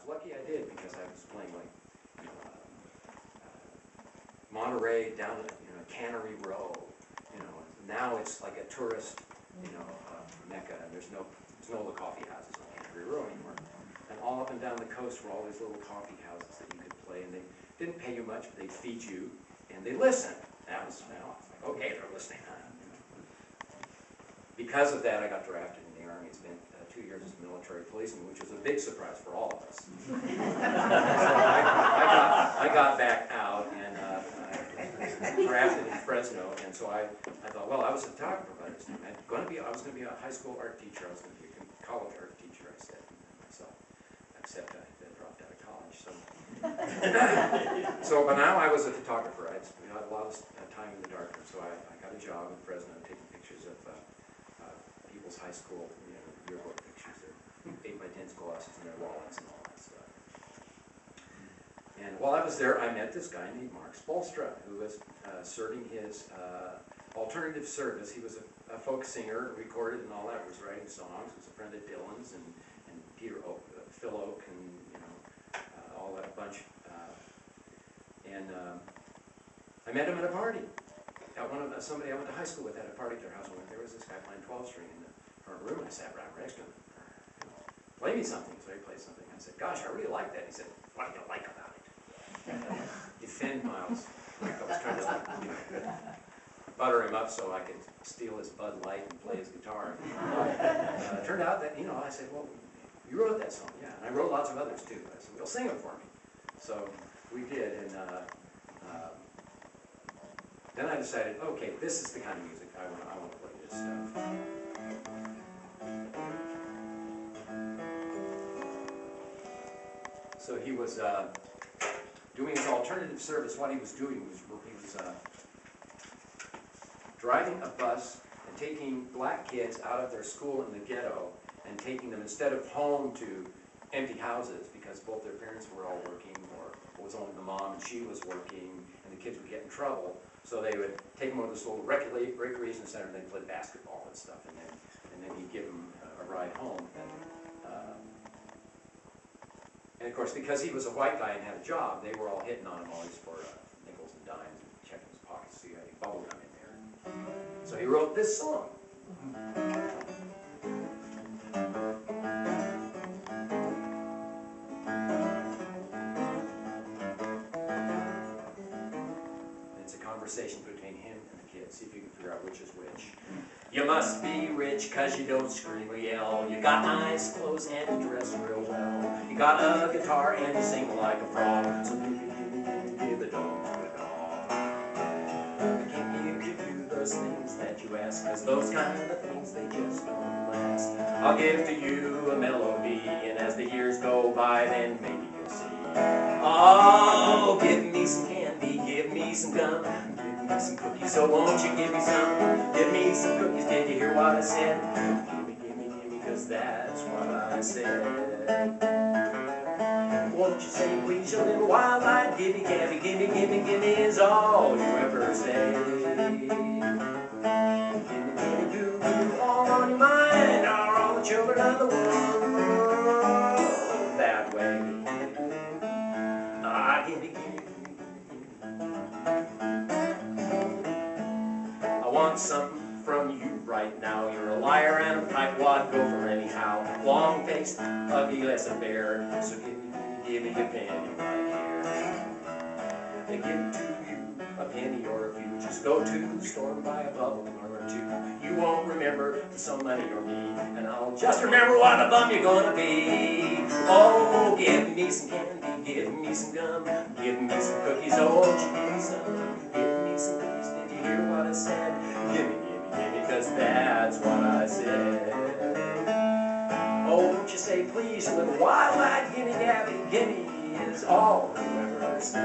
was lucky I did, because I was playing like, you know, Monterey down at, you know, Cannery Row. You know, now it's like a tourist, you know, mecca, and there's no little coffee houses on Cannery Row anymore. And all up and down the coast were all these little coffee houses that you could play, and they didn't pay you much, but they'd feed you, and they listened. That was, you know, I was like, okay, they're listening, huh? Because of that, I got drafted in the Army. I spent 2 years as a military policeman, which was a big surprise for all of us. So I got back out, and I drafted in Fresno, and so I thought, well, I was a photographer by this time. I was going to be a high school art teacher. I was going to be a college art teacher, I said myself, except I dropped out of college. So, but now I was a photographer. I had a lot of time in the darkroom, so I got a job in Fresno taking pictures of people's high school, you know, yearbook pictures, their 8x10 glasses and their wallets and all that stuff. And while I was there, I met this guy named Mark Spolstra, who was serving his alternative service. He was a folk singer, recorded and all that, was writing songs, was a friend of Dylan's and Peter Oak, Phil Oak, and you know, all that bunch. I met him at a party. Somebody I went to high school with at a party at their house. There was this guy playing 12-string in the front room, and I sat right next to him. Play me something. So he played something. I said, gosh, I really like that. He said, what do you like about it? Defend Miles. I was trying to butter him up so I could steal his Bud Light and play his guitar. It turned out that, you know, I said, well, you wrote that song, yeah. And I wrote lots of others too. I said, well, sing them for me. So we did, and then I decided, okay, this is the kind of music I want to play this stuff. So he was doing his alternative service. What he was doing was he was driving a bus and taking black kids out of their school in the ghetto and taking them instead of home to empty houses, because both their parents were all working, or it was only the mom and she was working, and the kids would get in trouble. So they would take them over to this little recreation center, and they'd play basketball and stuff, and then he'd give them a ride home. And of course, because he was a white guy and had a job, they were all hitting on him always for nickels and dimes and checking his pockets to see any bubble gum in there. So he wrote this song. It's a conversation between him and the kids. See if you can figure out which is which. You must be rich 'cause you don't scream or yell. You got nice clothes and you dress real well. You got a guitar and you sing like a frog. So give it all to it all. I can't give you those things that you ask, 'cause those kind of things, they just don't last. I'll give to you a melody, and as the years go by, then maybe you'll see. Oh, give me some candy, give me some gum, give me some cookies, so won't you give me some? Give me some cookies, did you hear what I said? Gimme, 'cause that's what I said. Won't you say please, you little wild-eyed gibby gabby, gimme is all you ever say. Gimme, goo, all on your mind, are all the children of the world that way. Ah, gimme. I want something from you right now. You're a liar and a tightwad gopher anyhow. Long-faced, ugly as a bear. So give me a penny right here. They give to you a penny or a few. Just go to the store and buy a bubble or two. You won't remember some money or me, and I'll just remember what a bum you're gonna be. Oh, give me some candy, give me some gum, give me some cookies, oh, won't you give me some? Give me some cookies, did you hear what I said? Gimme, 'cause that's what I said. Oh, won't you say please, you little wild-eyed gimme gabby, gimme is all you ever say.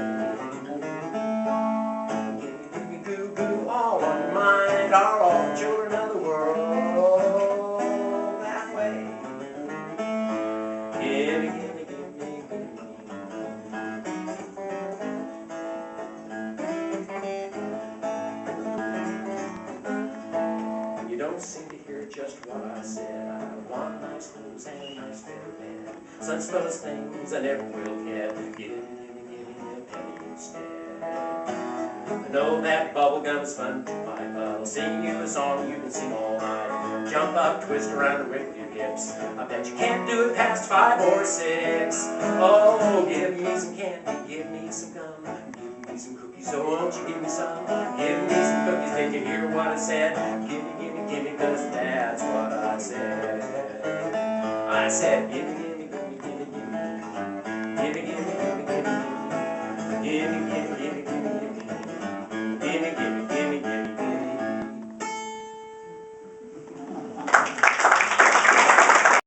Gimme, goo, goo, all on your mind, are all the children of the world that way. Gimme, gimme. You don't seem to hear just what I said. I want nice clothes and a nice better bed. such foolish things I never will get. Give me a penny instead. I know that bubblegum is fun to pipe. I'll sing you a song you can sing all night. Jump up, twist around and wiggle your hips. I bet you can't do it past 5 or 6. Oh, give me some candy, give me some gum, give me some cookies, so won't you give me some? Give me some cookies, did you hear what I said? Gimme, cause that's what I said. I said, gimme,